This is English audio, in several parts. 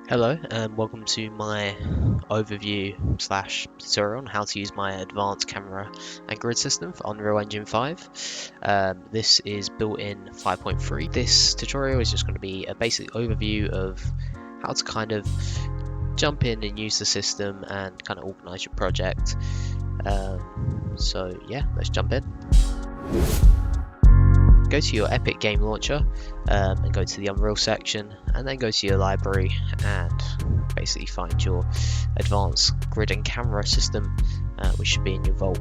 Hello and welcome to my overview slash tutorial on how to use my advanced camera and grid system for Unreal Engine 5. This is built in 5.3. This tutorial is just going to be a basic overview of how to kind of jump in and use the system and kind of organize your project. So yeah, let's jump in. Go to your Epic game launcher and go to the Unreal section, and then go to your library and basically find your advanced grid and camera system, which should be in your vault.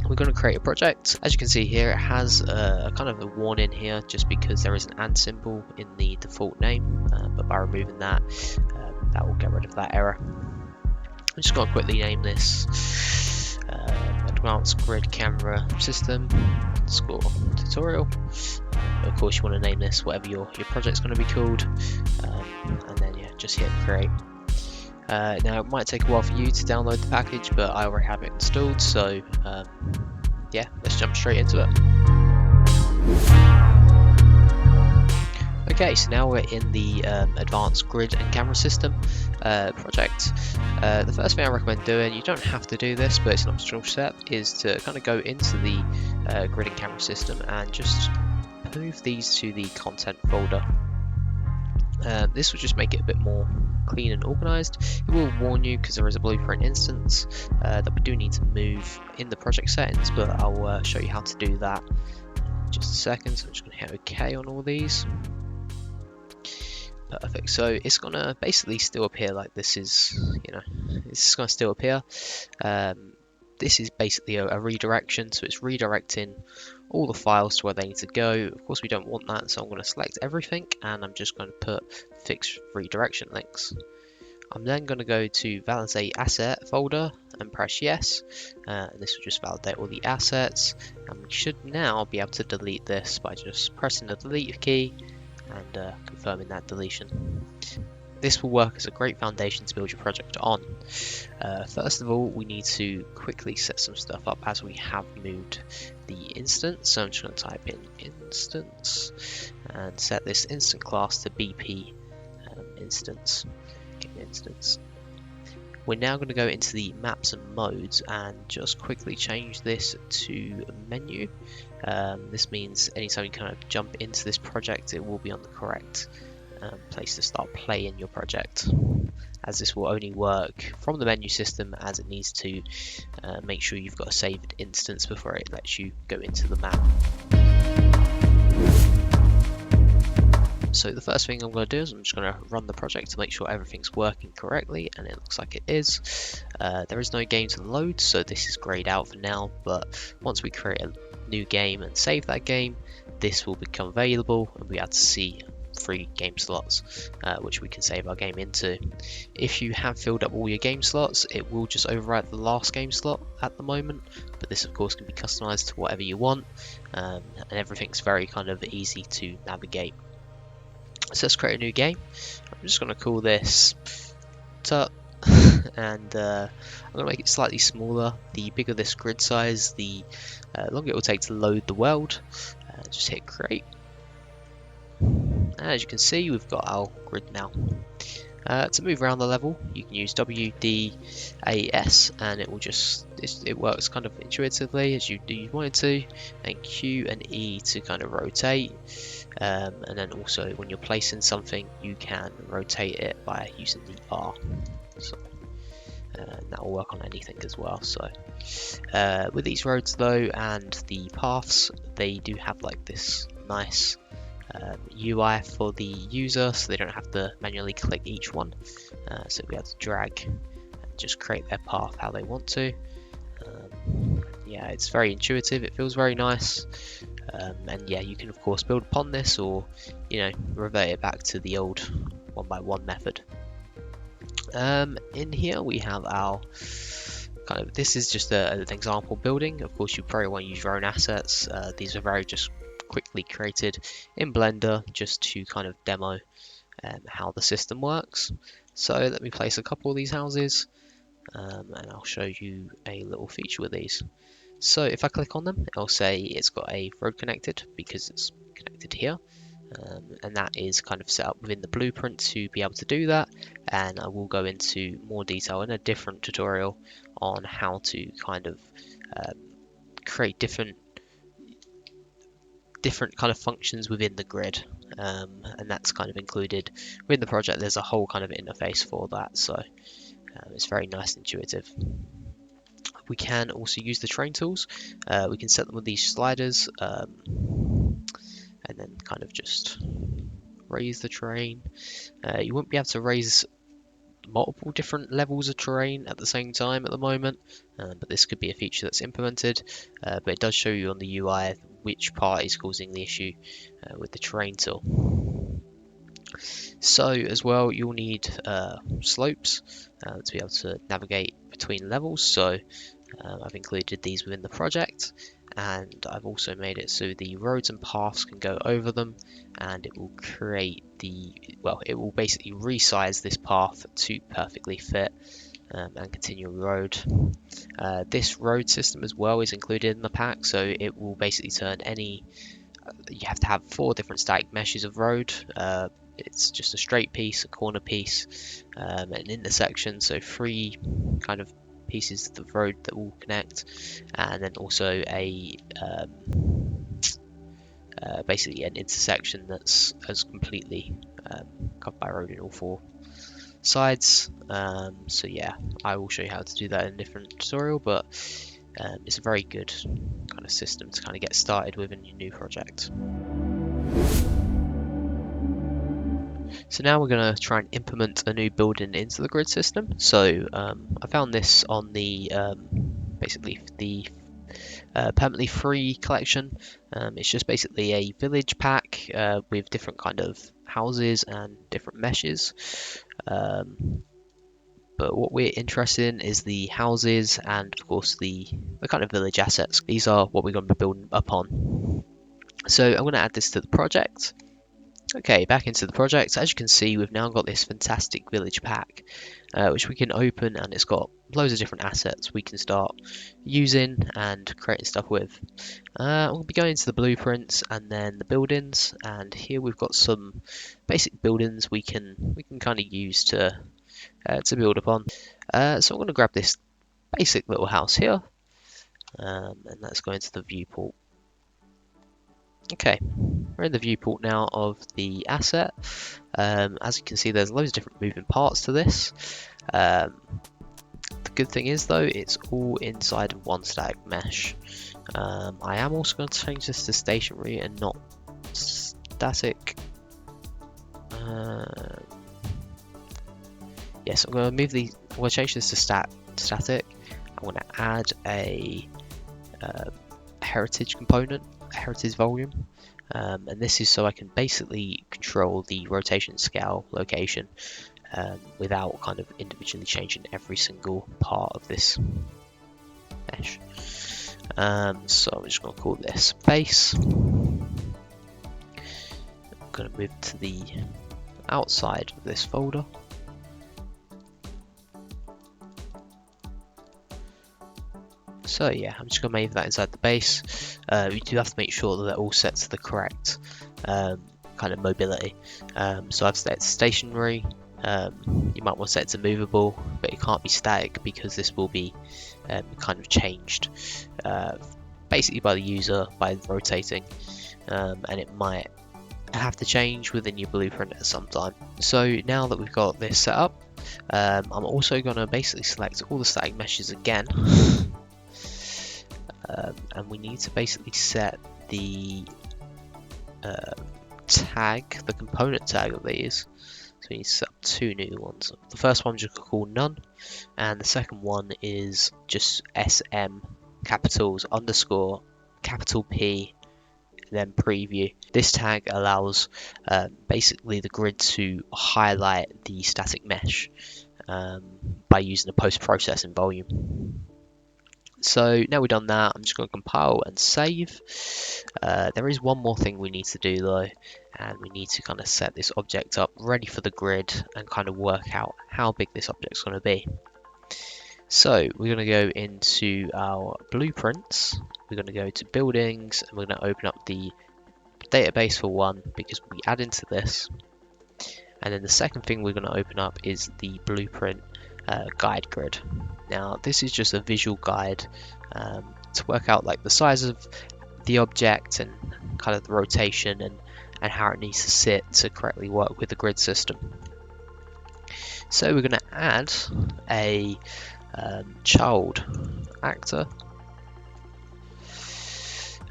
We're going to create a project. As you can see here, it has a kind of a warning here just because there is an and symbol in the default name, but by removing that, that will get rid of that error. I'm just going to quickly name this advanced grid camera system _ tutorial. Of course, you want to name this whatever your project's going to be called, and then yeah, just hit create. Now it might take a while for you to download the package, but I already have it installed, so yeah, let's jump straight into it. Okay, so now we're in the advanced grid and camera system project. The first thing I recommend doing, you don't have to do this, but it's an optional step, is to kind of go into the grid and camera system and just move these to the content folder. This will just make it a bit more clean and organized. It will warn you because there is a blueprint instance that we do need to move in the project settings, but I'll show you how to do that in just a second. So I'm just going to hit OK on all these. Perfect. So it's gonna basically still appear like this is, it's gonna still appear. This is basically a redirection, so it's redirecting all the files to where they need to go. Of course, we don't want that, so I'm going to select everything, and I'm just going to put fixed redirection links. I'm then going to go to validate asset folder and press yes, and this will just validate all the assets. And we should now be able to delete this by just pressing the delete key and confirming that deletion. This will work as a great foundation to build your project on. First of all, we need to quickly set some stuff up as we have moved the instance. So I'm just going to type in instance and set this instant class to BP instance. We're now going to go into the maps and modes and just quickly change this to menu. This means anytime you kind of jump into this project, it will be on the correct place to start playing your project, as this will only work from the menu system, as it needs to make sure you've got a saved instance before it lets you go into the map. So the first thing I'm going to do is I'm just going to run the project to make sure everything's working correctly, and it looks like it is. There is no game to load, so this is grayed out for now, but once we create a new game and save that game, this will become available and we have to see 3 game slots, which we can save our game into. If you have filled up all your game slots, it will just overwrite the last game slot at the moment, but this of course can be customized to whatever you want, and everything's very kind of easy to navigate. So let's create a new game. I'm just going to call this Tut, and I'm going to make it slightly smaller. The bigger this grid size, the longer it will take to load the world. Just hit create. And as you can see, we've got our grid now. To move around the level, you can use W, D, A, S, and it will just, it works kind of intuitively as you want it to, and Q and E to kind of rotate, and then also when you're placing something, you can rotate it by using the R. So that will work on anything as well. So with these roads though, and the paths, they do have like this nice UI for the user, so they don't have to manually click each one, so we have to drag and just create their path how they want to. Yeah, it's very intuitive, it feels very nice, and yeah, you can of course build upon this, or revert it back to the old 1x1 method. In here we have our kind of, this is just an example building. Of course you probably want to use your own assets. These are very just quickly created in Blender just to kind of demo how the system works. So let me place a couple of these houses, and I'll show you a little feature with these. So if I click on them, it'll say it's got a road connected because it's connected here. and that is kind of set up within the blueprint to be able to do that. And I will go into more detail in a different tutorial on how to kind of create different kind of functions within the grid, and that's kind of included within the project. There's a whole kind of interface for that, so it's very nice and intuitive. We can also use the train tools. We can set them with these sliders, and then kind of just raise the train. You won't be able to raise multiple different levels of terrain at the same time at the moment, but this could be a feature that's implemented. But it does show you on the UI which part is causing the issue with the terrain tool. So as well, you'll need slopes to be able to navigate between levels. So I've included these within the project, and I've also made it so the roads and paths can go over them, and it will create it will basically resize this path to perfectly fit and continue a road. This road system as well is included in the pack, so it will basically turn any, you have to have 4 different static meshes of road. It's just a straight piece, a corner piece, an intersection, so 3 kind of pieces of the road that will connect, and then also a basically an intersection that's completely covered by road in all 4 sides. So yeah, I will show you how to do that in a different tutorial, but it's a very good kind of system to kind of get started with in your new project. So now we're going to try and implement a new building into the grid system. So I found this on the basically the permanently free collection. It's just basically a village pack with different kind of houses and different meshes. But what we're interested in is the houses and of course the kind of village assets. These are what we're going to be building upon. So I'm going to add this to the project. Okay, back into the project. As you can see, we've now got this fantastic village pack, which we can open, and it's got loads of different assets we can start using and creating stuff with. We'll be going to the blueprints and then the buildings, and here we've got some basic buildings we can kind of use to build upon. So I'm going to grab this basic little house here, and let's go into the viewport. Okay, we're in the viewport now of the asset. As you can see, there's loads of different moving parts to this. The good thing is though, it's all inside of one static mesh. I am also going to change this to stationary and not static. Yes, I'm going to move the. I'm going to change this to static. I'm going to add a heritage component, heritage volume, and this is so I can basically control the rotation scale location without kind of individually changing every single part of this mesh. So I'm just going to call this base. I'm going to move to the outside of this folder. So yeah, I'm just going to move that inside the base. You do have to make sure that they're all set to the correct kind of mobility. So I've set it to stationary. You might want to set it to movable, but it can't be static because this will be kind of changed basically by the user by rotating, and it might have to change within your blueprint at some time. So now that we've got this set up, I'm also going to basically select all the static meshes again. And we need to basically set the tag, the component tag of these. So we need to set up 2 new ones. The first one I'm just going to call none, and the second one is just SM capitals underscore capital P then preview. This tag allows basically the grid to highlight the static mesh by using a post-processing volume. So now we've done that, I'm just going to compile and save. There is one more thing we need to do though, and we need to kind of set this object up ready for the grid and kind of work out how big this object's going to be. So we're going to go into our blueprints, we're going to go to buildings, and we're going to open up the database for one because we add into this. And then the second thing we're going to open up is the blueprint guide grid. Now this is just a visual guide to work out like the size of the object and kind of the rotation and how it needs to sit to correctly work with the grid system. So we're going to add a child actor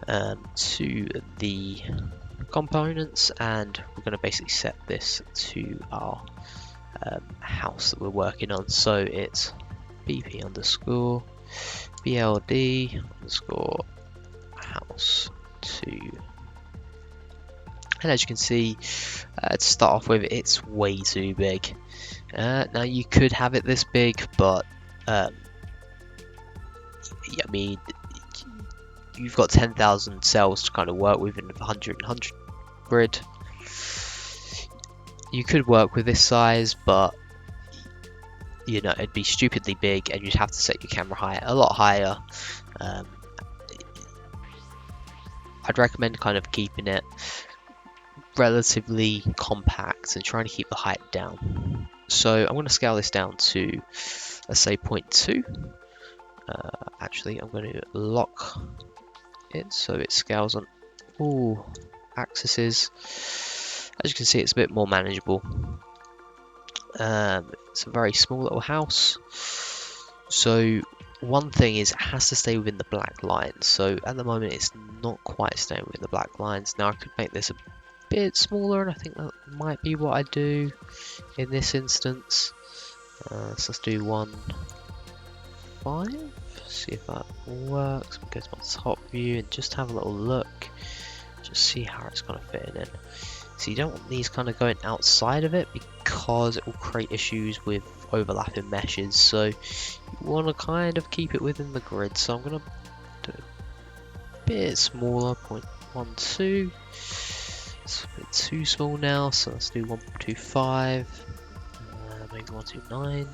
to the components, and we're going to basically set this to our house that we're working on. So it's bp underscore bld underscore house 2. And as you can see, to start off with, it's way too big. Now you could have it this big, but yeah, I mean, you've got 10,000 cells to kind of work with in a 100 grid. You could work with this size, but you know, it'd be stupidly big, and you'd have to set your camera height a lot higher. I'd recommend kind of keeping it relatively compact and trying to keep the height down. So I'm going to scale this down to, let's say, 0.2. Actually, I'm going to lock it so it scales on all axes. As you can see, it's a bit more manageable. It's a very small little house. So one thing is, it has to stay within the black lines. So at the moment, it's not quite staying within the black lines. Now I could make this a bit smaller, and I think that might be what I do in this instance. So let's do 1.5. See if that works. We'll go to my top view and just have a little look. Just see how it's kind of fitting in. So you don't want these kind of going outside of it because it will create issues with overlapping meshes. So you want to kind of keep it within the grid. So I'm going to do it a bit smaller, 0.12. It's a bit too small now, so let's do 1.25. Maybe 1.29.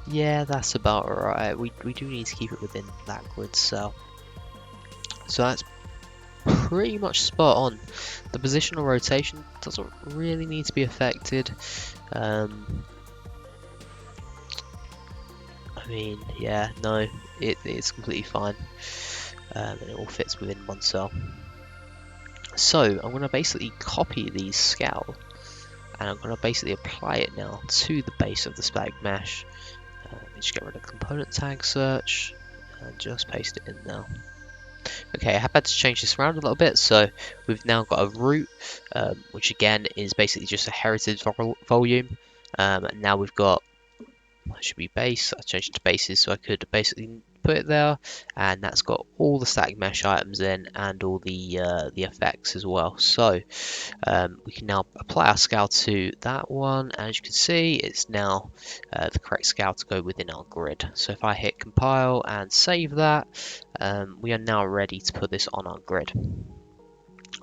Yeah, that's about right. We do need to keep it within that grid cell. So that's pretty much spot on. The positional rotation doesn't really need to be affected. I mean, yeah, no, it's completely fine. And it all fits within one cell. So I'm going to basically copy these scale, and I'm going to basically apply it now to the base of the static mesh. Just get rid of component tag search and just paste it in now. Okay, I have had to change this around a little bit, so we've now got a root, which again is basically just a heritage volume. And now we've got, that should be base. I changed it to bases, so I could basically put it there, and that's got all the static mesh items in and all the effects as well. So we can now apply our scale to that one, and as you can see, it's now the correct scale to go within our grid. So if I hit compile and save that, we are now ready to put this on our grid.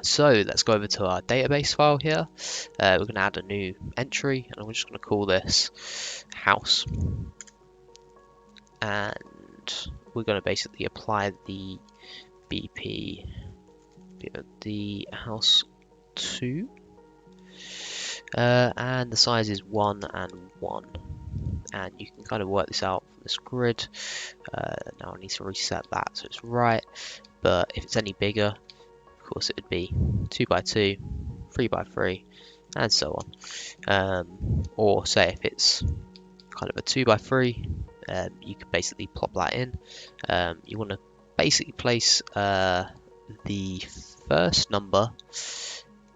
So let's go over to our database file here. We're going to add a new entry, and I'm just going to call this house. And we're going to basically apply the BP the house 2. And the size is 1 and 1. And you can kind of work this out from this grid. Now I need to reset that so it's right. But if it's any bigger, of course it would be 2x2, 3x3, and so on. Or say if it's kind of a 2x3, you can basically plop that in. You want to basically place the first number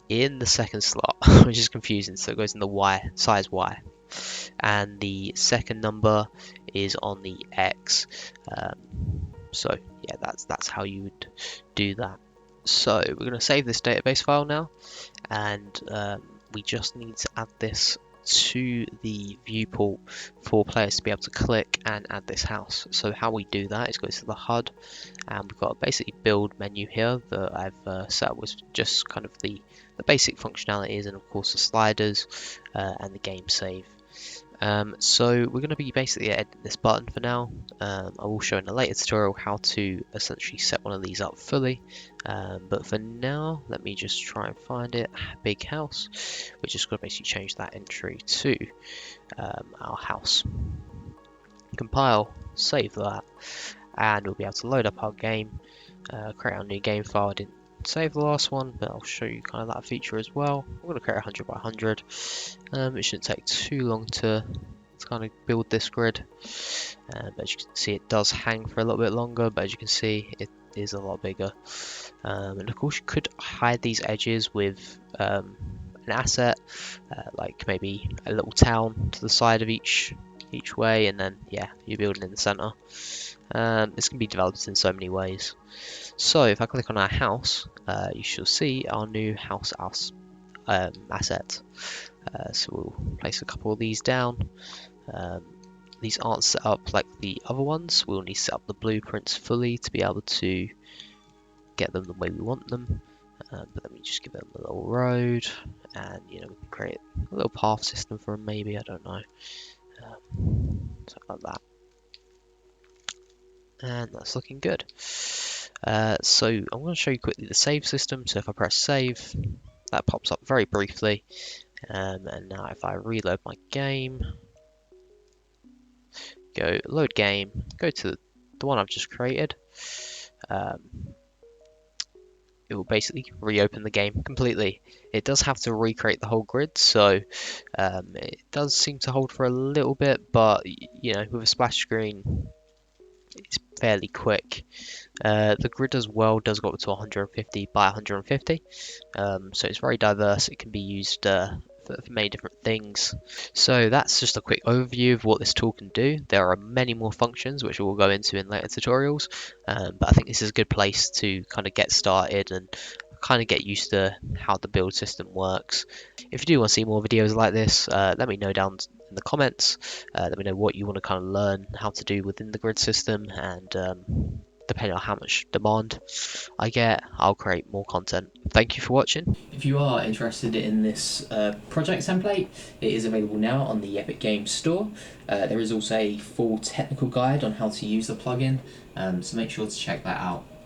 in the second slot, which is confusing, so it goes in the Y, size Y. And the second number is on the X. So yeah, that's how you would do that. So we're going to save this database file now, and we just need to add this to the viewport for players to be able to click and add this house. So how we do that is go to the HUD, and we've got basically build menu here that I've set up with just kind of the the basic functionalities, and of course the sliders and the game save. So we're going to be basically editing this button for now. I will show in a later tutorial how to essentially set one of these up fully, but for now let me just try and find it. Big house. We're just going to basically change that entry to our house. Compile, save that, and we'll be able to load up our game, create our new game file. I didn't save the last one, but I'll show you kind of that feature as well. I'm going to create 100 by 100. It shouldn't take too long to kind of build this grid, but as you can see it does hang for a little bit longer, but as you can see it is a lot bigger. And of course you could hide these edges with an asset, like maybe a little town to the side of each way, and then yeah, you're building in the center. This can be developed in so many ways. So if I click on our house, you shall see our new house asset. So we'll place a couple of these down. These aren't set up like the other ones. We'll need to set up the blueprints fully to be able to get them the way we want them. But let me just give them a little road, and we can create a little path system for them maybe, I don't know. Something like that. And that's looking good. So I'm going to show you quickly the save system. So if I press save, that pops up very briefly. And now if I reload my game, go load game, go to the one I've just created, it will basically reopen the game completely. It does have to recreate the whole grid, so it does seem to hold for a little bit, but with a splash screen it's fairly quick. The grid as well does go up to 150 by 150, so it's very diverse. It can be used for many different things. So that's just a quick overview of what this tool can do. There are many more functions which we'll go into in later tutorials, but I think this is a good place to kind of get started and kind of get used to how the build system works. If you do want to see more videos like this, let me know down in the comments. Let me know what you want to kind of learn how to do within the grid system, and depending on how much demand I get, I'll create more content. Thank you for watching. If you are interested in this project template, it is available now on the Epic Games Store. There is also a full technical guide on how to use the plugin, so make sure to check that out.